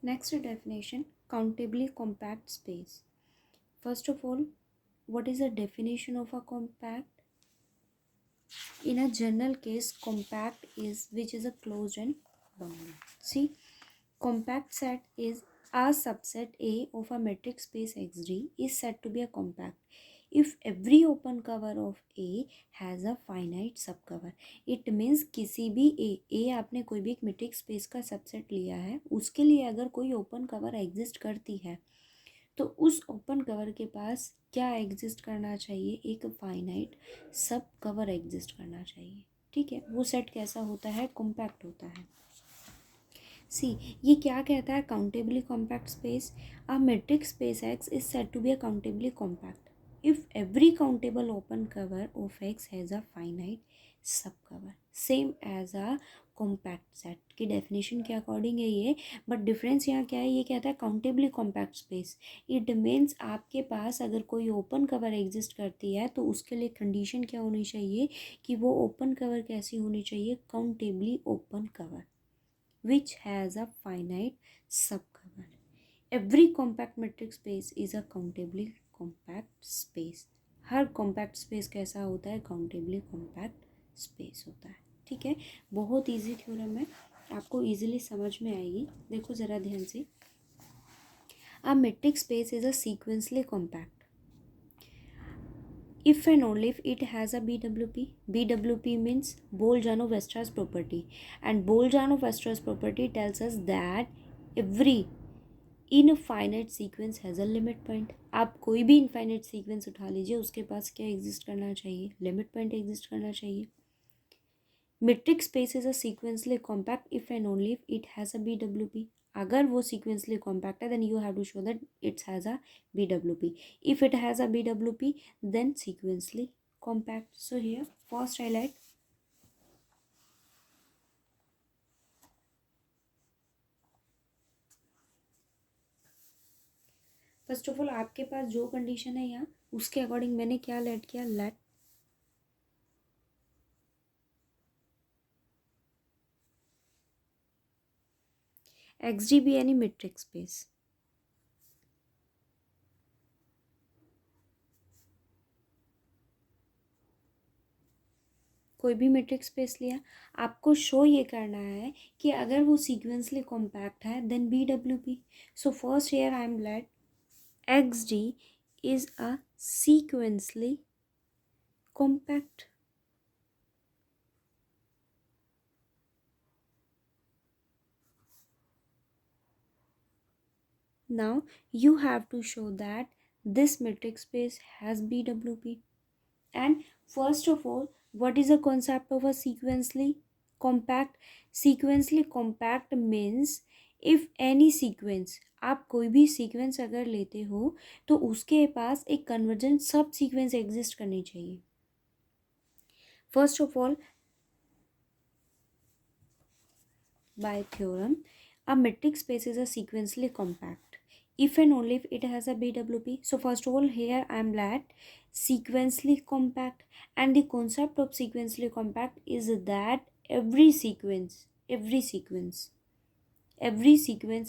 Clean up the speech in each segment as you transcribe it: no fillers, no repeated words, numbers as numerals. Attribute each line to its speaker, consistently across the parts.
Speaker 1: Next definition, countably compact space. First of all, what is the definition of a compact? In a general case, compact is which is a closed and bounded. See, compact set is a subset A of a metric space XD is said to be a compact if every open cover of A has a finite subcover. It means किसी भी A आपने कोई भी एक metric space का subset लिया है, उसके लिए अगर कोई ओपन कवर एग्जिस्ट करती है तो उस ओपन कवर के पास क्या एग्जिस्ट करना चाहिए? एक फाइनाइट सब कवर एग्जिस्ट करना चाहिए. ठीक है, वो सेट कैसा होता है? कॉम्पैक्ट होता है. सी, ये क्या कहता है? Countably compact space. A metric space X is said to be a countably compact if every countable open cover of X has a finite sub cover, same as a compact set की definition के according है ये. But difference यहाँ क्या है? ये कहता है countably compact space. It means आपके पास अगर कोई ओपन कवर एग्जिस्ट करती है तो उसके लिए कंडीशन क्या होनी चाहिए कि वो ओपन कवर कैसी होनी चाहिए? Countably open cover which has a finite subcover. Every compact metric space is a countably compact space. Her compact space कैसा होता है? countably compact space होता है. ठीक है, बहुत easy थ्योरम है, आपको easily समझ में आएगी. देखो ज़रा ध्यान से. A metric space is a sequentially compact if and only if it has a BWP. BWP means Bolzano-Weierstrass property, and Bolzano-Weierstrass property tells us that every infinite sequence has a limit point. आप कोई भी infinite sequence उठा लीजिए, उसके पास क्या exist करना चाहिए? Limit point exist करना चाहिए. Metric space is a sequentially compact if and only if it has a BWP. अगर वो सीक्वेंसली कॉम्पैक्ट है then you have to show that it's has a BWP. If it has a BWP then sequentially compact. So here first highlight, first of all आपके पास जो condition है यहाँ उसके according मैंने क्या लेट किया? Let XD be any metric space. कोई भी मेट्रिक स्पेस लिया, आपको शो ये करना है कि अगर वो सीक्वेंसली कॉम्पैक्ट है then BWP. So first here I am let XD is a sequentially compact. Now you have to show that this metric space has BWP. And first of all, what is the concept of a sequentially compact? Sequentially compact means if any sequence, आप कोई भी sequence अगर लेते हो तो उसके पास एक convergent सब सीक्वेंस एग्जिस्ट करनी चाहिए. First of all, by theorem, a metric space is a sequentially compact if and only if it has a BWP. So first of all, here I am at sequentially compact, and the concept of sequentially compact is that every sequence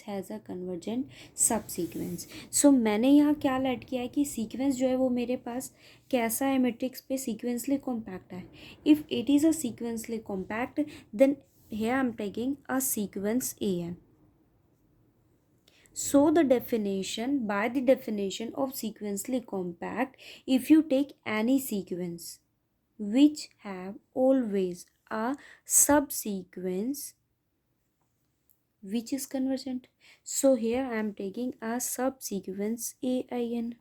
Speaker 1: has a convergent subsequence. So मैंने यहाँ क्या let किया है कि sequence जो है वो मेरे पास कैसा है? मेट्रिक्स पे सीक्वेंसली कॉम्पैक्ट है. If it is a sequentially compact then here I am taking a sequence AN. So by the definition of sequentially compact, if you take any sequence which have always a subsequence which is convergent, so here I am taking a subsequence AIN.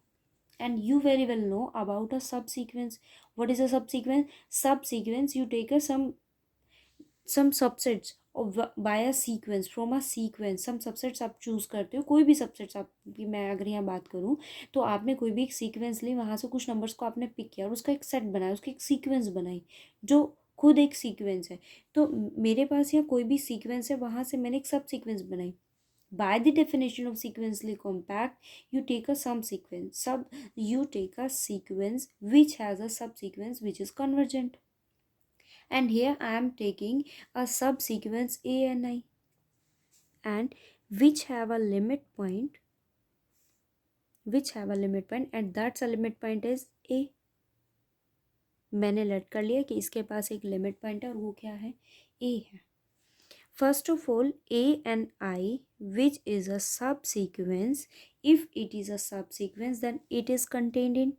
Speaker 1: And you very well know about a subsequence. What is a subsequence? Subsequence, you take some subsets of by a sequence from a sequence. some subsets आप choose करते हो, कोई भी subsets आप की मैं अगर यहाँ बात करूँ तो आपने कोई भी एक सीक्वेंस ली, वहाँ से कुछ नंबर्स को आपने पिक किया और उसका एक सेट बनाया, उसकी एक सीक्वेंस बनाई जो खुद एक सीक्वेंस है. तो मेरे पास यहाँ कोई भी सीक्वेंस है, वहाँ से मैंने एक सब सीक्वेंस बनाई. By the definition of sequentially compact, you take a sequence which has a subsequence which is convergent. And here I am taking a subsequence ANI, and which have a limit point, and that's a limit point is a. मैंने late कर लिया कि इसके पास एक limit point है और वो क्या है, a है. First of all, a and I, which is a subsequence, if it is a subsequence then it is contained in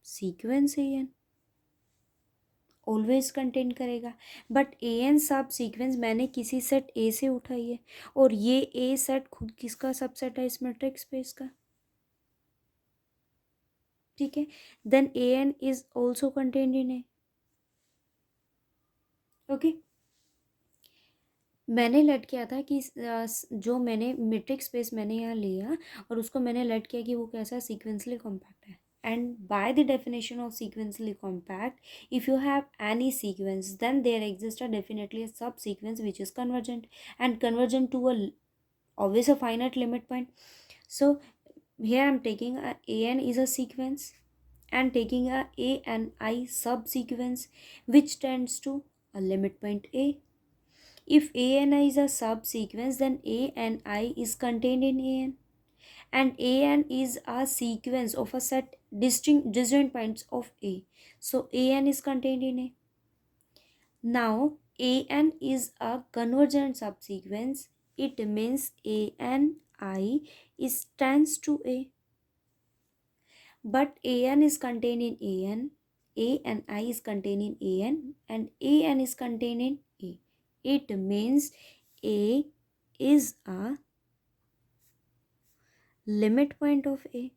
Speaker 1: sequence an. Always contain करेगा. बट ए एन सब सीक्वेंस मैंने किसी सेट ए से उठाई है और ये ए सेट खुद किसका सबसेट है, इस मैट्रिक्स स्पेस का. ठीक है. Then A N is also contained in A. Okay. मैंने लेट किया था कि जो मैंने मैट्रिक्स स्पेस मैंने यहाँ लिया और उसको मैंने लेट किया कि वो कैसा सीक्वेंसली कॉम्पैक्ट है. And by the definition of sequentially compact, if you have any sequence, then there exists definitely a subsequence which is convergent and convergent to always a finite limit point. So here I am taking a an is a sequence and taking a and I subsequence which tends to a limit point a. If a and I is a subsequence, then a and I is contained in a n. And an is a sequence of a set disjoint points of a. So an is contained in a. Now an is a convergent subsequence. It means an I is tends to a. But an is contained in an. A and I is contained in an and an is contained in a. It means a is a limit point of a.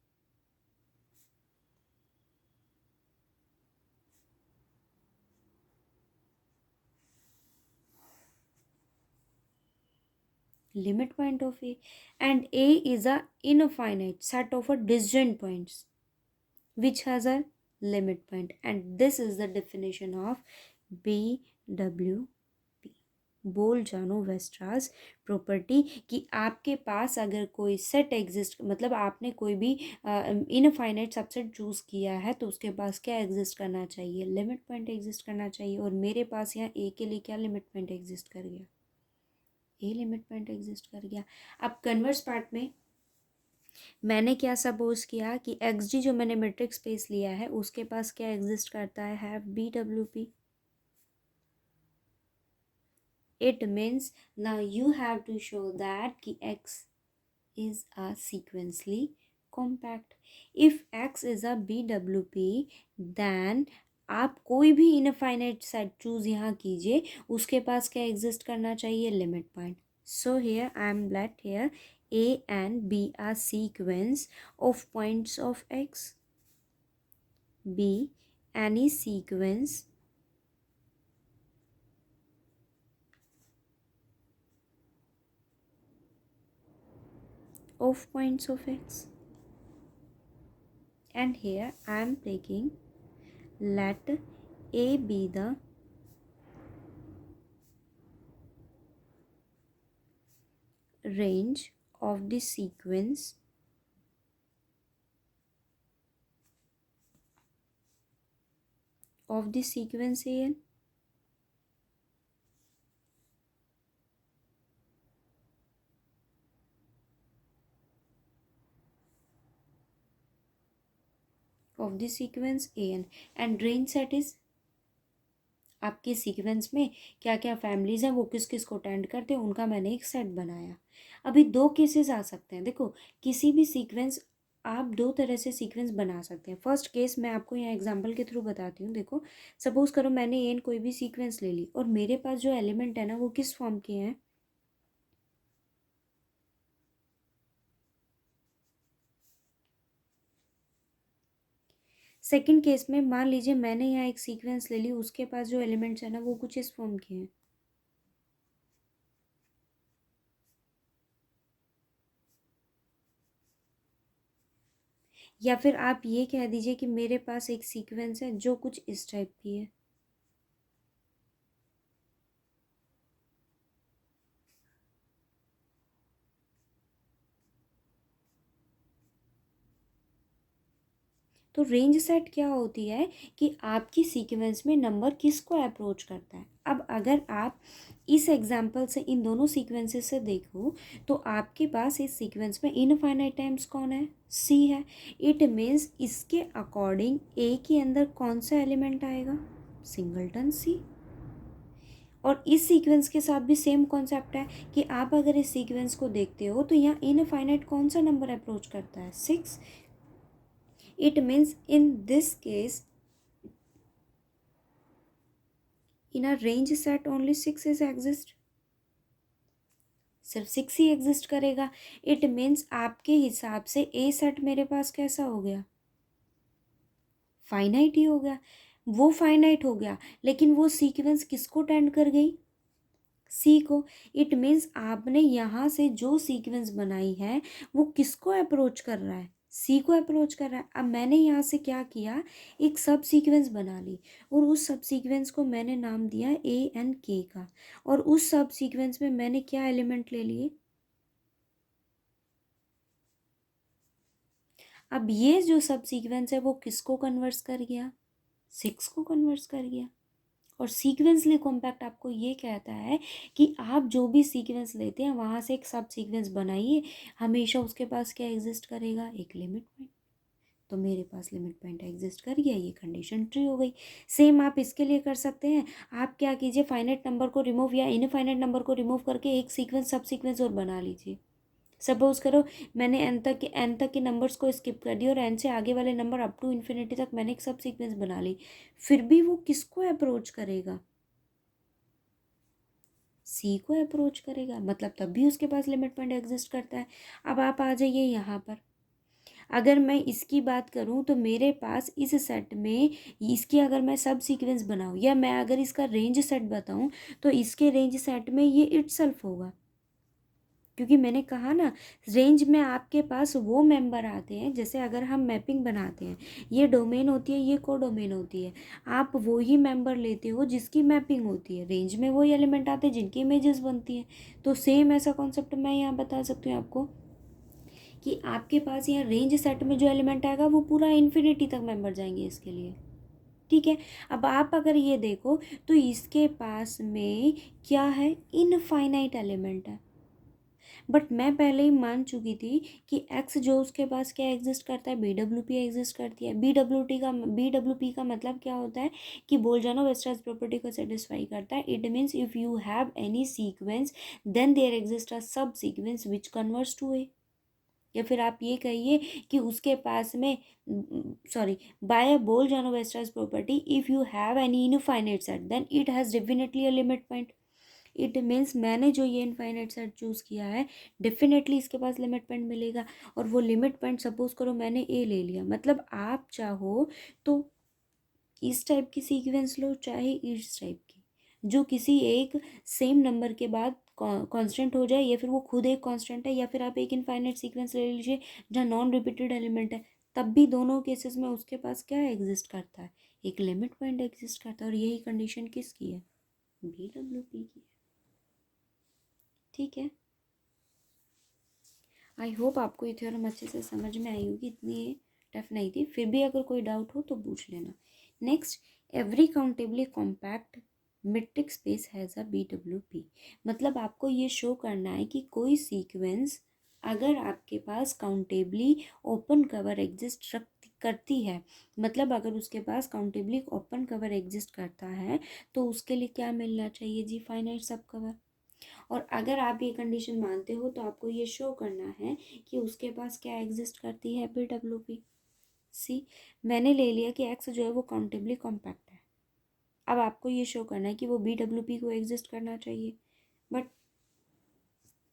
Speaker 1: Limit point of a, and a is a infinite set of a disjoint points which has a limit point, and this is the definition of BWP. बोल जानो वेस्ट्रास property कि आपके पास अगर कोई set exist, मतलब आपने कोई भी इनफाइनाइट सबसेट चूज किया है तो उसके पास क्या एग्जिस्ट करना चाहिए, लिमिट पॉइंट एग्जिस्ट करना चाहिए. और मेरे पास यहाँ ए के लिए क्या लिमिट पॉइंट एग्जिस्ट कर गया, ए लिमिट पॉइंट एग्जिस्ट कर गया. अब कन्वर्स पार्ट में मैंने क्या सपोज किया कि एक्स जी जो मैंने मैट्रिक्स स्पेस लिया है उसके पास क्या एग्जिस्ट करता है, have B W P. It means now you have to show that कि X is a sequentially compact. If X is a B W P then आप कोई भी इनफाइनाइट सेट चूज यहाँ कीजिए, उसके पास क्या एग्जिस्ट करना चाहिए, limit point. So here I am let here a and b are sequence of points of x. B any sequence of points of x. And here I am taking let a be the range of the sequence an. Of the sequence an and range set is आपके sequence में क्या क्या families हैं वो किस किस को attend करते हैं उनका मैंने एक सेट बनाया. अभी दो केसेस आ सकते हैं. देखो किसी भी सीक्वेंस आप दो तरह से सीक्वेंस बना सकते हैं. फर्स्ट केस मैं आपको यहाँ एग्जांपल के थ्रू बताती हूँ. देखो सपोज करो मैंने एन कोई भी सीक्वेंस ले ली और मेरे पास जो एलिमेंट है ना वो किस फॉर्म के हैं, सेकंड केस में मान लीजिए मैंने यहाँ एक सीक्वेंस ले ली, उसके पास जो एलिमेंट्स है ना वो कुछ इस फॉर्म के हैं. या फिर आप ये कह दीजिए कि मेरे पास एक सीक्वेंस है जो कुछ इस टाइप की है. तो रेंज सेट क्या होती है कि आपकी सीक्वेंस में नंबर किसको अप्रोच करता है। अब अगर आप इस एग्जाम्पल से इन दोनों सीक्वेंसेस से देखो तो आपके पास इस सीक्वेंस में इनफाइनाइट टाइम्स कौन है, सी है। इट मीन्स इसके अकॉर्डिंग ए के अंदर कौन सा एलिमेंट आएगा, सिंगलटन सी। और इस सीक्वेंस के साथ भी सेम कॉन्सेप्ट है कि आप अगर इस सीक्वेंस को देखते हो तो यहाँ इनफाइनाइट कौन सा नंबर अप्रोच करता है, 6। It means in this case in a range set only 6 is exist, सिर्फ 6 ही एग्जिस्ट करेगा। इट मीन्स आपके हिसाब से ए सेट मेरे पास कैसा हो गया, फाइनाइट ही हो गया। वो फाइनाइट हो गया लेकिन वो सीक्वेंस किसको टेंड कर गई, सी को। इट मीन्स आपने यहाँ से जो सीक्वेंस बनाई है वो किसको अप्रोच कर रहा है, सी को अप्रोच कर रहा है। अब मैंने यहाँ से क्या किया, एक सब सीक्वेंस बना ली और उस सब सीक्वेंस को मैंने नाम दिया ए एन के का। और उस सब सीक्वेंस में मैंने क्या एलिमेंट ले लिए, अब ये जो सब सीक्वेंस है वो किसको कन्वर्स कर गया, 6 को कन्वर्स कर गया। और सीक्वेंसली कॉम्पैक्ट आपको ये कहता है कि आप जो भी सीक्वेंस लेते हैं वहाँ से एक सब सीक्वेंस बनाइए, हमेशा उसके पास क्या एग्जिस्ट करेगा, एक लिमिट पॉइंट। तो मेरे पास लिमिट पॉइंट एग्जिस्ट कर गया, ये कंडीशन ट्रू हो गई। सेम आप इसके लिए कर सकते हैं। आप क्या कीजिए, फाइनाइट नंबर को रिमूव या इनफाइनाइट नंबर को रिमूव करके एक सीक्वेंस सब सीक्वेंस और बना लीजिए। सपोज करो मैंने एन तक के नंबर्स को स्किप कर दिया और एन से आगे वाले नंबर अप टू इन्फिनिटी तक मैंने एक सब सीक्वेंस बना ली, फिर भी वो किसको अप्रोच करेगा, सी को अप्रोच करेगा, मतलब तब भी उसके पास लिमिट पॉइंट एग्जिस्ट करता है। अब आप आ जाइए यहाँ पर, अगर मैं इसकी बात करूँ तो मेरे पास इस सेट में इसकी अगर मैं सब सीक्वेंस बनाऊँ या मैं अगर इसका रेंज सेट बताऊँ तो इसके रेंज सेट में ये इटसेल्फ होगा, क्योंकि मैंने कहा ना रेंज में आपके पास वो मेंबर आते हैं। जैसे अगर हम मैपिंग बनाते हैं, ये डोमेन होती है, ये को डोमेन होती है, आप वो ही मेंबर लेते हो जिसकी मैपिंग होती है। रेंज में वही एलिमेंट आते हैं जिनकी इमेजेस बनती हैं। तो सेम ऐसा कॉन्सेप्ट मैं यहाँ बता सकती हूँ आपको कि आपके पास यहाँ रेंज सेट में जो एलिमेंट आएगा वो पूरा इन्फिनिटी तक मेंबर जाएंगे इसके लिए, ठीक है। अब आप अगर ये देखो तो इसके पास में क्या है, इनफाइनाइट एलिमेंट है। बट मैं पहले ही मान चुकी थी कि एक्स जो उसके पास क्या एग्जिस्ट करता है, बी डब्ल्यू पी एग्जिस्ट करती है। बी डब्ल्यू पी का मतलब क्या होता है कि बोल्जानो वेस्टर्स प्रॉपर्टी को सेटिस्फाई करता है। It means if you have any sequence then there exist a sub sequence which converts to a. या फिर आप ये कहिए कि उसके पास में sorry by Bolzano Weierstrass property if you have any infinite set then it has definitely a limit point. It means मैंने जो ये इनफाइनाइट सेट चूज़ किया है डेफिनेटली इसके पास लिमिट पॉइंट मिलेगा। और वो लिमिट पॉइंट सपोज करो मैंने ए ले लिया, मतलब आप चाहो तो इस टाइप की सीक्वेंस लो चाहे इस टाइप की, जो किसी एक सेम नंबर के बाद कांस्टेंट हो जाए, या फिर वो खुद एक कांस्टेंट है, या फिर आप एक इनफाइनाइट सीक्वेंस ले लीजिए जहाँ नॉन रिपीटेड एलिमेंट है। तब भी दोनों केसेस में उसके पास क्या एग्जिस्ट करता है, एक लिमिट पॉइंट एग्जिस्ट करता है। और यही कंडीशन किसकी है, बी डब्ल्यू पी की है, ठीक है। आई होप आपको ये थ्योरम अच्छे से समझ में आई होगी, इतनी टफ नहीं थी। फिर भी अगर कोई डाउट हो तो पूछ लेना। Next, every countably compact metric space has a B W P. मतलब आपको ये शो करना है कि कोई सीक्वेंस अगर आपके पास काउंटेबली ओपन कवर एग्जिस्ट करती है, मतलब अगर उसके पास काउंटेबली ओपन कवर एग्जिस्ट करता है तो उसके लिए क्या मिलना चाहिए जी, फाइनाइट सब कवर। और अगर आप ये कंडीशन मानते हो तो आपको ये शो करना है कि उसके पास क्या एग्जिस्ट करती है, बी डब्ल्यू पी। सी, मैंने ले लिया कि एक्स जो है वो काउंटेबली कॉम्पैक्ट है। अब आपको ये शो करना है कि वो बी डब्ल्यू पी को एग्जिस्ट करना चाहिए, बट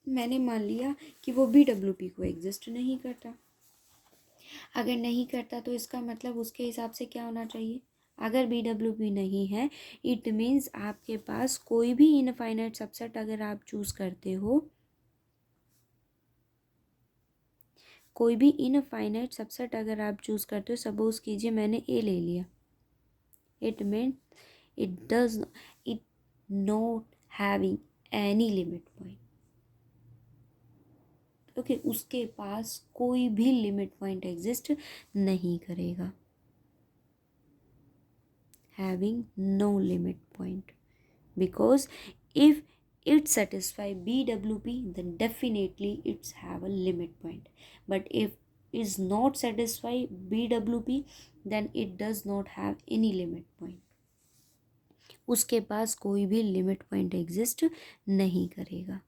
Speaker 1: मैंने मान लिया कि वो बी डब्ल्यू पी को एग्जिस्ट नहीं करता। अगर नहीं करता तो इसका मतलब उसके हिसाब से क्या होना चाहिए, अगर बी डब्ल्यू पी नहीं है इट मीन्स आपके पास कोई भी इनफाइनाइट सबसेट अगर आप चूज़ करते हो, कोई भी इनफाइनाइट सबसेट अगर आप चूज़ करते हो, सपोज कीजिए मैंने ए ले लिया, it mean it does it not having any limit point. Okay, उसके पास कोई भी लिमिट पॉइंट एग्जिस्ट नहीं करेगा। having no limit point, because if it satisfy BWP, then definitely it's have a limit point. But if is not satisfy BWP, then it does not have any limit point. उसके पास कोई भी limit point exist नहीं करेगा,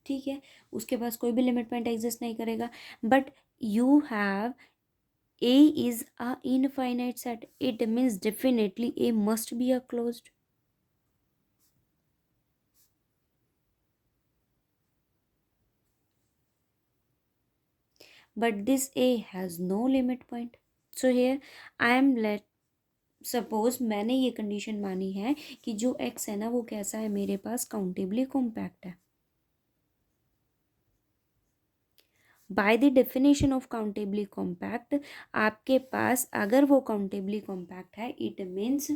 Speaker 1: ठीक है, उसके पास कोई भी लिमिट पॉइंट एग्जिस्ट नहीं करेगा. But you have A is a infinite set. It means definitely A must be a closed. But this A has no limit point. So here I am let suppose मैंने ये condition मानी है कि जो x है ना वो कैसा है, मेरे पास काउंटेबली कॉम्पैक्ट है. By the definition of countably compact, आपके पास अगर वो काउंटेबली कॉम्पैक्ट है, इट मीन्स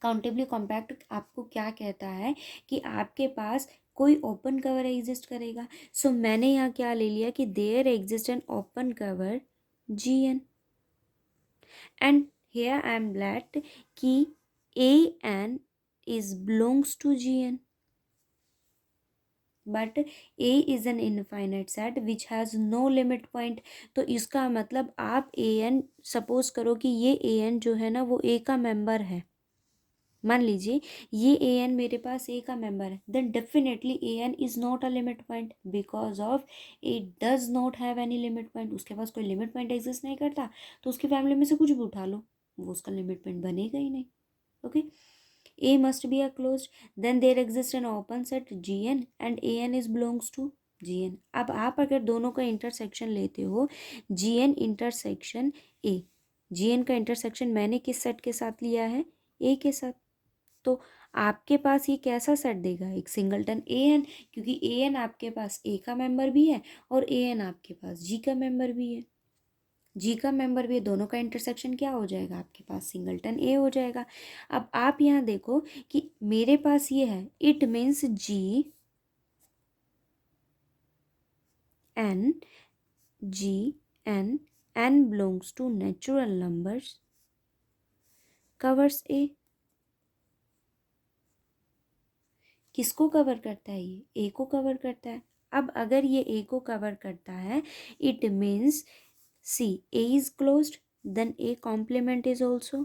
Speaker 1: काउंटेबली कॉम्पैक्ट आपको क्या कहता है कि आपके पास कोई ओपन कवर एग्जिस्ट करेगा. सो मैंने यहाँ क्या ले लिया कि there exist an open cover GN, and here I am let कि AN is belongs to GN, but A is an infinite set which has no limit point. तो इसका मतलब आप AN सपोज करो कि ये AN जो है ना वो A का मेंबर है, मान लीजिए ये AN मेरे पास A का मेंबर है, then definitely AN is not a limit point because of it does not have any limit point. उसके पास कोई लिमिट पॉइंट एग्जिस्ट नहीं करता, तो उसकी फैमिली में से कुछ भी उठा लो, वो उसका लिमिट पॉइंट बनेगा ही नहीं. Okay, A must be a closed, then there exists an open set GN and AN is belongs to GN. अब आप अगर दोनों का इंटरसेक्शन लेते हो, GN इंटरसेक्शन A, GN का इंटरसेक्शन मैंने किस सेट के साथ लिया है, A के साथ, तो आपके पास ये कैसा सेट देगा, एक सिंगलटन AN, क्योंकि AN आपके पास A का मेंबर भी है और AN आपके पास G का मेंबर भी है. G का मेंबर भी, दोनों का इंटरसेक्शन क्या हो जाएगा, आपके पास सिंगलटन A हो जाएगा. अब आप यहाँ देखो कि मेरे पास ये है, it means N belongs to natural numbers covers A. किसको कवर करता है, ये A को कवर करता है. अब अगर ये A को कवर करता है, it means C A is closed, then A complement is also,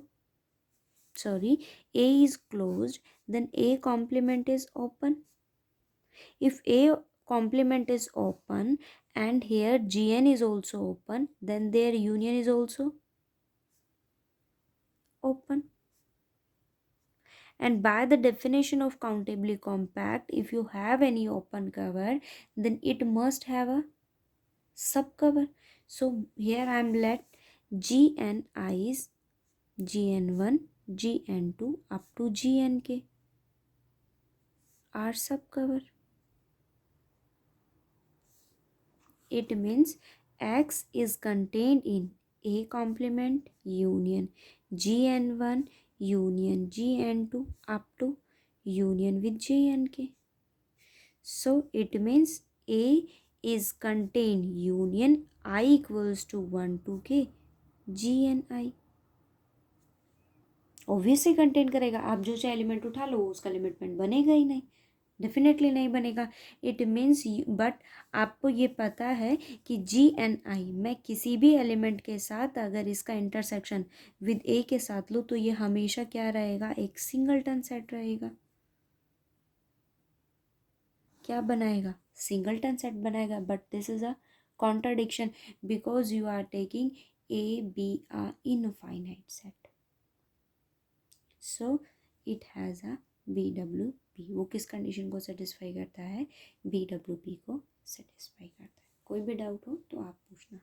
Speaker 1: sorry, A is closed, then A complement is open. If A complement is open and here GN is also open, then their union is also open. And by the definition of countably compact, if you have any open cover, then it must have a subcover. So here I am let GN is GN1, GN2 up to GNK are subcover. It means X is contained in A complement union GN1 union GN2 up to union with GNK. So it means A is contained union I equals to 1 to K GNI. Obviously contain करेगा, आप जो चाहे element उठा लो उसका limit point बनेगा ही नहीं, definitely नहीं बनेगा. इट मीन्स बट आपको ये पता है कि GNI मैं किसी भी एलिमेंट के साथ अगर इसका इंटरसेक्शन विद A के साथ लूँ तो ये हमेशा क्या रहेगा, एक सिंगलटन सेट रहेगा. क्या बनाएगा, सिंगलटन सेट बनाएगा. But this is a contradiction because you are taking AB a infinite set. So it has a BWP. वो किस कंडीशन को सेटिस्फाई करता है, BWP को सेटिस्फाई करता है. कोई भी डाउट हो तो आप पूछना.